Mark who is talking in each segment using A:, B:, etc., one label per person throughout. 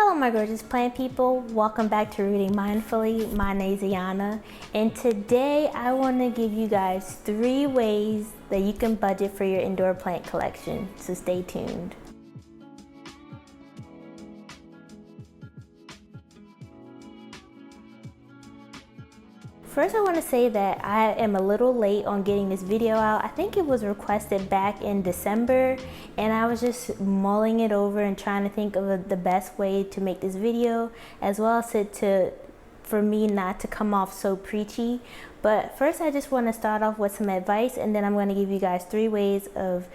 A: Hello my gorgeous plant people, welcome back to Rooting Mindfully. My name is Iana, and today I want to give you guys 3 ways that you can budget for your indoor plant collection, so stay tuned. First, I want to say that I am a little late on getting this video out. I think it was requested back in December, and I was just mulling it over and trying to think of the best way to make this video, as well as for me not to come off so preachy. But first, I just want to start off with some advice, and then I'm going to give you guys 3 ways of,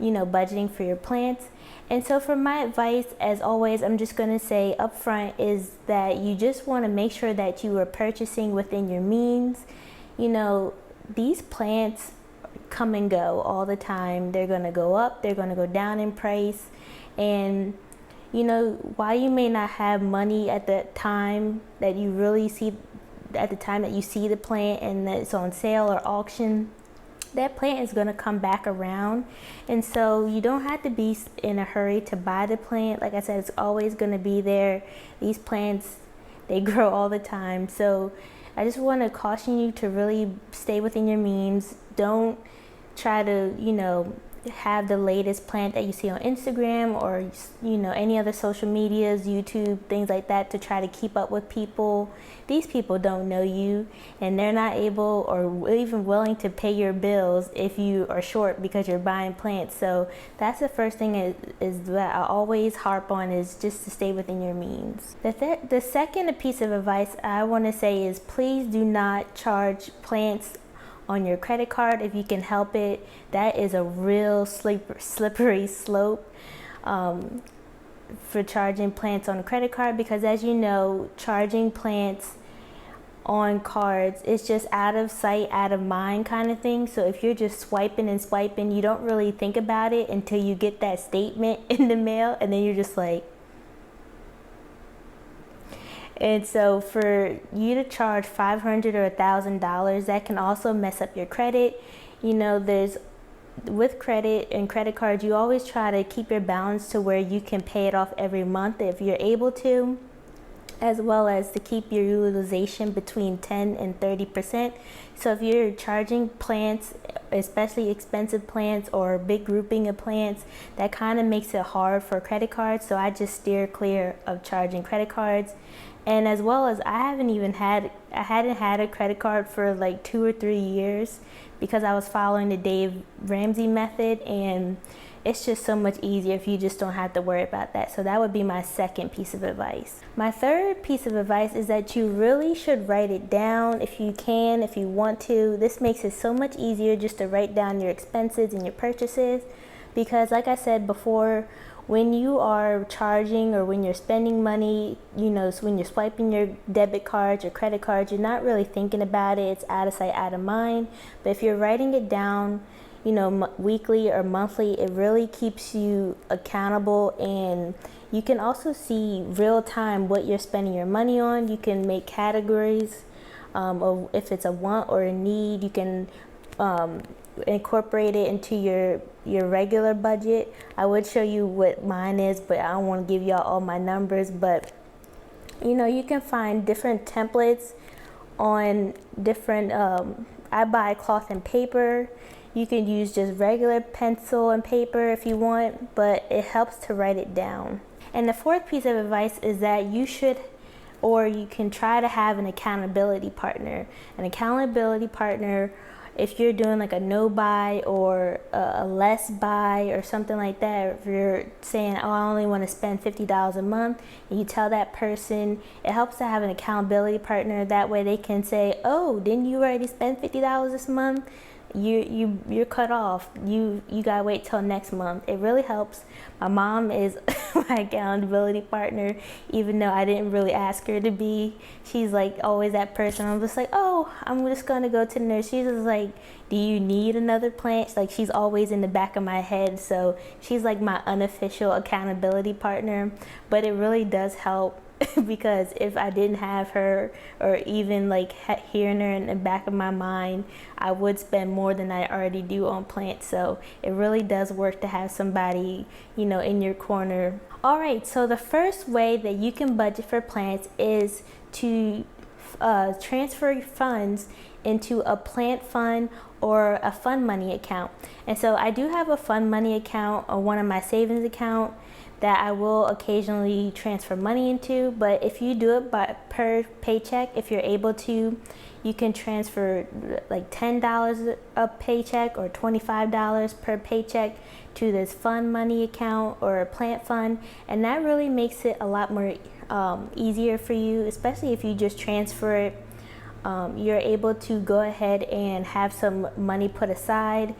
A: budgeting for your plants. And so for my advice, as always, I'm just going to say up front is that you just want to make sure that you are purchasing within your means. These plants come and go all the time. They're going to go up, they're going to go down in price. And, while you may not have money at the time that you really see, at the time that you see the plant and that it's on sale or auction, that plant is going to come back around. And so you don't have to be in a hurry to buy the plant. Like I said, it's always going to be there. These plants, they grow all the time. So I just want to caution you to really stay within your means. Don't try to, have the latest plant that you see on Instagram or, any other social medias, YouTube, things like that, to try to keep up with people. These people don't know you, and they're not able or even willing to pay your bills if you are short because you're buying plants. So that's the first thing is that I always harp on, is just to stay within your means. The second piece of advice I want to say is, please do not charge plants on your credit card if you can help it. That is a real slippery slope for charging plants on a credit card, because as you know, charging plants on cards is just out of sight, out of mind kind of thing. So if you're just swiping and swiping, you don't really think about it until you get that statement in the mail, and then you're just like. And so for you to charge $500 or $1,000, that can also mess up your credit. With credit and credit cards, you always try to keep your balance to where you can pay it off every month if you're able to, as well as to keep your utilization between 10 and 30%. So if you're charging plants, especially expensive plants or a big grouping of plants, that kind of makes it hard for credit cards. So I just steer clear of charging credit cards. And as well as I hadn't had a credit card for like 2 or 3 years, because I was following the Dave Ramsey method, and it's just so much easier if you just don't have to worry about that. So that would be my second piece of advice. My third piece of advice is that you really should write it down if you can, if you want to. This makes it so much easier just to write down your expenses and your purchases, because like I said before, when you are charging or when you're spending money, so when you're swiping your debit cards or credit cards, you're not really thinking about it. It's out of sight, out of mind. But if you're writing it down, weekly or monthly, it really keeps you accountable, and you can also see real time what you're spending your money on. You can make categories of if it's a want or a need. You can incorporate it into your regular budget. I would show you what mine is, but I don't want to give y'all all my numbers. But you can find different templates on different I buy cloth and paper. You can use just regular pencil and paper if you want, but it helps to write it down. And the fourth piece of advice is that you can try to have an accountability partner. An accountability partner, if you're doing like a no buy or a less buy or something like that, if you're saying, oh, I only want to spend $50 a month, and you tell that person, it helps to have an accountability partner. That way they can say, oh, didn't you already spend $50 this month? You're cut off. You gotta wait till next month. It really helps. My mom is my accountability partner, even though I didn't really ask her to be. She's like always that person. I'm just like, oh, I'm just gonna go to the nurse. She's just like, do you need another plant? Like, she's always in the back of my head. So she's like my unofficial accountability partner. But it really does help because if I didn't have her, or even like hearing her in the back of my mind, I would spend more than I already do on plants. So it really does work to have somebody, you know, in your corner. All right, so the first way that you can budget for plants is to transfer funds into a plant fund or a fund money account. And so I do have a fund money account or one of my savings account that I will occasionally transfer money into, but if you do it per paycheck, if you're able to, you can transfer like $10 a paycheck or $25 per paycheck to this fund money account or a plant fund, and that really makes it a lot more easier for you, especially if you just transfer it. You're able to go ahead and have some money put aside,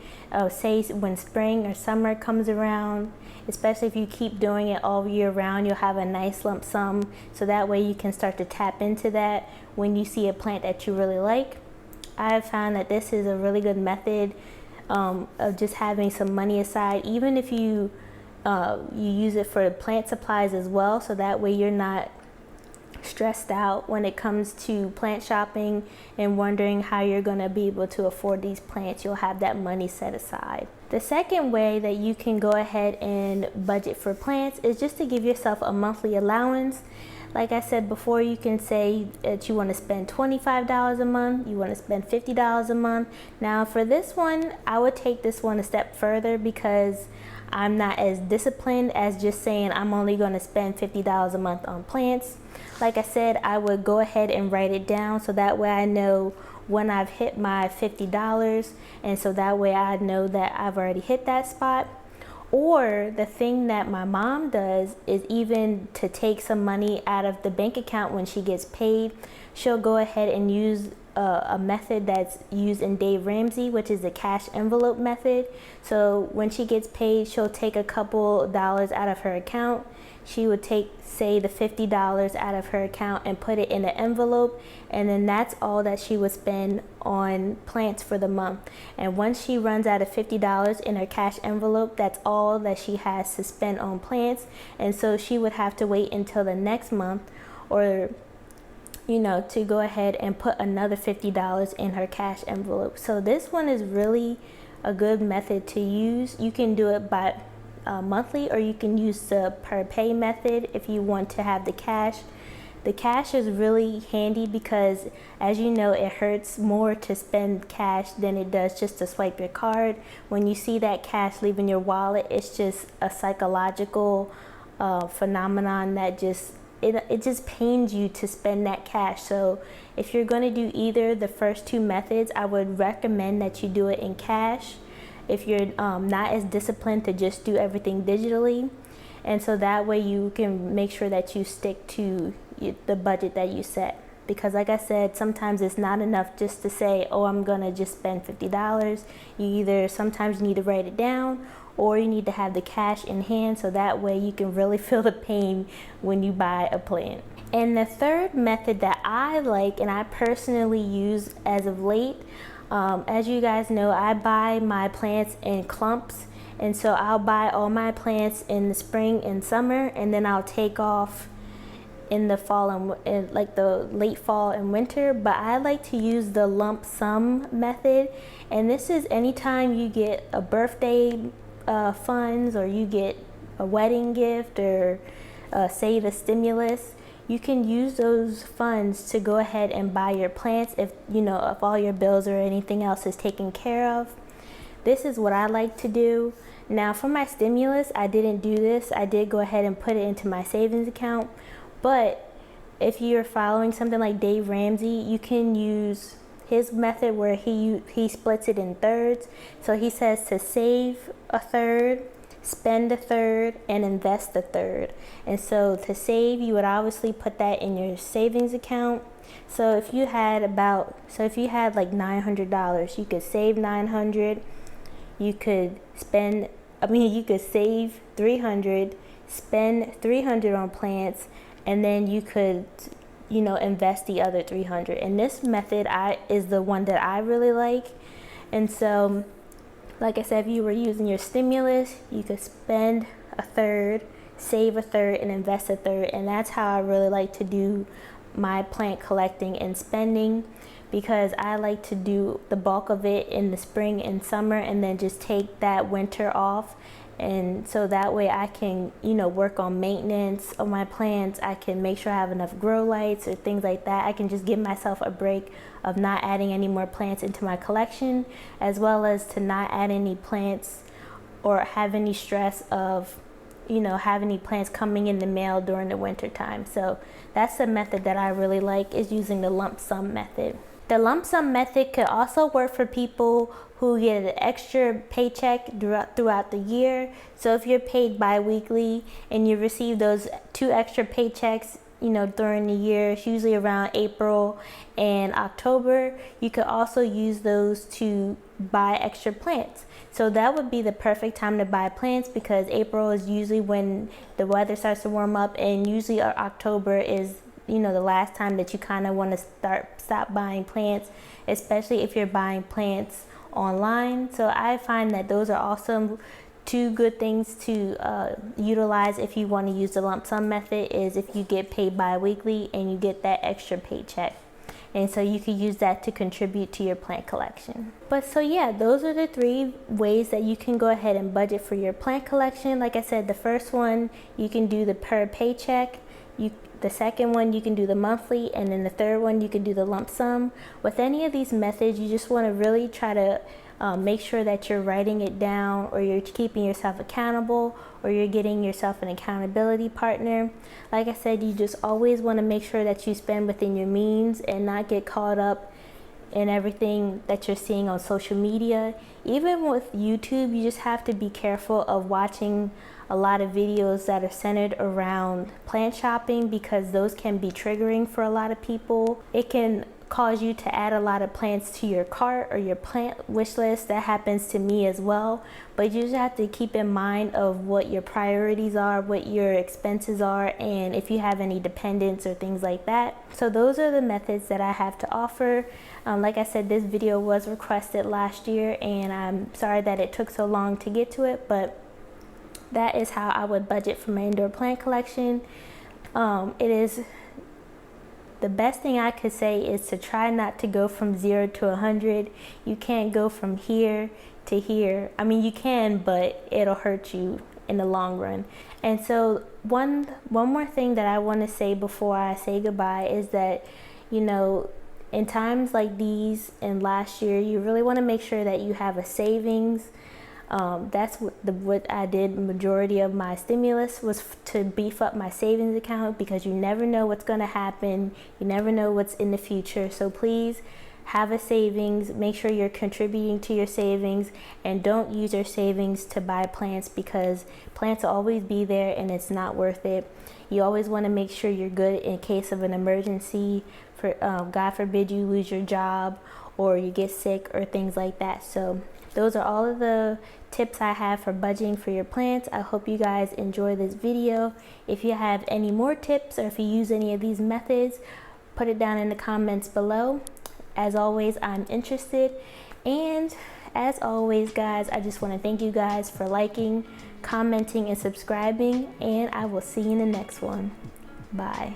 A: say when spring or summer comes around, especially if you keep doing it all year round, you'll have a nice lump sum, so that way you can start to tap into that when you see a plant that you really like. I've found that this is a really good method of just having some money aside, even if you use it for plant supplies as well, so that way you're not stressed out when it comes to plant shopping and wondering how you're going to be able to afford these plants. You'll have that money set aside. The second way that you can go ahead and budget for plants is just to give yourself a monthly allowance. Like I said before, you can say that you want to spend $25 a month, you want to spend $50 a month. Now for this one, I would take this one a step further because I'm not as disciplined as just saying I'm only going to spend $50 a month on plants. Like I said, I would go ahead and write it down so that way I know when I've hit my $50, and so that way I know that I've already hit that spot. Or the thing that my mom does is even to take some money out of the bank account when she gets paid, she'll go ahead and use a method that's used in Dave Ramsey, which is the cash envelope method. So when she gets paid, she'll take a couple dollars out of her account. She would take, say, the $50 out of her account and put it in an envelope, and then that's all that she would spend on plants for the month. And once she runs out of $50 in her cash envelope, that's all that she has to spend on plants. And so she would have to wait until the next month, or you know, to go ahead and put another $50 in her cash envelope. So this one is really a good method to use. You can do it by monthly, or you can use the per pay method if you want to have the cash. The cash is really handy because, as you know, it hurts more to spend cash than it does just to swipe your card. When you see that cash leaving your wallet, it's just a psychological phenomenon that it just pains you to spend that cash. So if you're going to do either the first two methods, I would recommend that you do it in cash if you're not as disciplined to just do everything digitally. And so that way you can make sure that you stick to the budget that you set. Because like I said, sometimes it's not enough just to say, oh, I'm gonna just spend $50. You either sometimes need to write it down, or you need to have the cash in hand, so that way you can really feel the pain when you buy a plant. And the third method that I like and I personally use as of late, as you guys know, I buy my plants in clumps, and so I'll buy all my plants in the spring and summer, and then I'll take off in the fall and like the late fall and winter. But I like to use the lump sum method, and this is anytime you get a birthday funds, or you get a wedding gift, or save a stimulus, you can use those funds to go ahead and buy your plants if you know if all your bills or anything else is taken care of. This is what I like to do. Now for my stimulus, I didn't do this. I did go ahead and put it into my savings account. But if you're following something like Dave Ramsey, you can use his method where he splits it in thirds. So he says to save a third, spend a third, and invest a third. And so to save, you would obviously put that in your savings account. So if you had like $900, you could save $900. You could save $300, spend $300 on plants, and then you could invest the other $300. And this method is the one that I really like. And so like I said, if you were using your stimulus, you could spend a third, save a third and invest a third. And that's how I really like to do my plant collecting and spending, because I like to do the bulk of it in the spring and summer and then just take that winter off. And so that way I can, work on maintenance of my plants. I can make sure I have enough grow lights or things like that. I can just give myself a break of not adding any more plants into my collection, as well as to not add any plants or have any stress of, have any plants coming in the mail during the winter time. So that's the method that I really like, is using the lump sum method. The lump sum method could also work for people who get an extra paycheck throughout the year. So if you're paid bi-weekly and you receive those 2 extra paychecks, during the year, it's usually around April and October, you could also use those to buy extra plants. So that would be the perfect time to buy plants, because April is usually when the weather starts to warm up, and usually October is the last time that you kind of want to stop buying plants, especially if you're buying plants online. So I find that those are also 2 good things to utilize if you want to use the lump sum method, is if you get paid bi-weekly and you get that extra paycheck. And so you can use that to contribute to your plant collection. But so yeah, those are the 3 ways that you can go ahead and budget for your plant collection. Like I said, the first one, you can do the per paycheck. The second one, you can do the monthly, and then the third one, you can do the lump sum. With any of these methods, you just want to really try to make sure that you're writing it down, or you're keeping yourself accountable, or you're getting yourself an accountability partner. Like I said, you just always want to make sure that you spend within your means and not get caught up in everything that you're seeing on social media. Even with YouTube, you just have to be careful of watching a lot of videos that are centered around plant shopping, because those can be triggering for a lot of people. It can cause you to add a lot of plants to your cart or your plant wish list. That happens to me as well. But you just have to keep in mind of what your priorities are, what your expenses are, and if you have any dependents or things like that. So those are the methods that I have to offer. Like I said, this video was requested last year, and I'm sorry that it took so long to get to it, but that is how I would budget for my indoor plant collection. It is the best thing I could say is to try not to go from 0 to 100. You can't go from here to here. I mean, you can, but it'll hurt you in the long run. And so one more thing that I want to say before I say goodbye is that, in times like these and last year, you really want to make sure that you have a savings. That's what I did. Majority of my stimulus was to beef up my savings account, because you never know what's going to happen. You never know what's in the future. So please have a savings. Make sure you're contributing to your savings, and don't use your savings to buy plants, because plants will always be there and it's not worth it. You always want to make sure you're good in case of an emergency. For God forbid you lose your job or you get sick or things like that. So those are all of the tips I have for budgeting for your plants. I hope you guys enjoy this video. If you have any more tips, or if you use any of these methods, put it down in the comments below. As always, I'm interested. And as always, guys, I just want to thank you guys for liking, commenting, and subscribing. And I will see you in the next one. Bye.